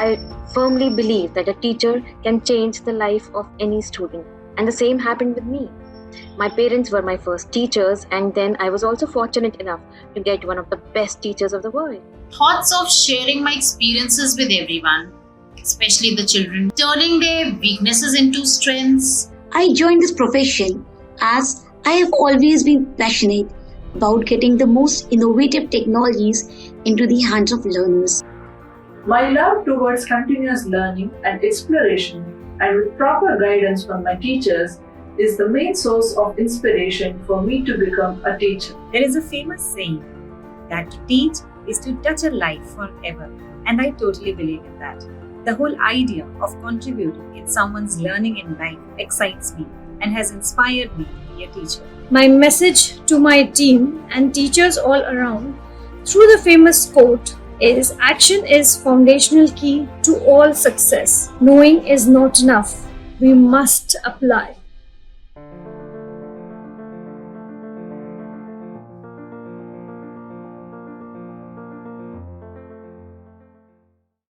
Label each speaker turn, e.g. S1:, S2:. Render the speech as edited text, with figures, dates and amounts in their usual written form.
S1: I firmly believe that a teacher can change the life of any student. And the same happened with me. My parents were my first teachers, and then I was also fortunate enough to get one of the best teachers of the world.
S2: Thoughts of sharing my experiences with everyone, especially the children, turning their weaknesses into strengths.
S3: I joined this profession as I have always been passionate about getting the most innovative technologies into the hands of learners.
S4: My love towards continuous learning and exploration, and with proper guidance from my teachers, is the main source of inspiration for me to become a teacher.
S5: There is a famous saying that to teach is to touch a life forever, and I totally believe in that. The whole idea of contributing in someone's learning in life excites me and has inspired me to be a teacher.
S6: My message to my team and teachers all around through the famous quote is action is foundational key to all success. Knowing is not enough. We must apply.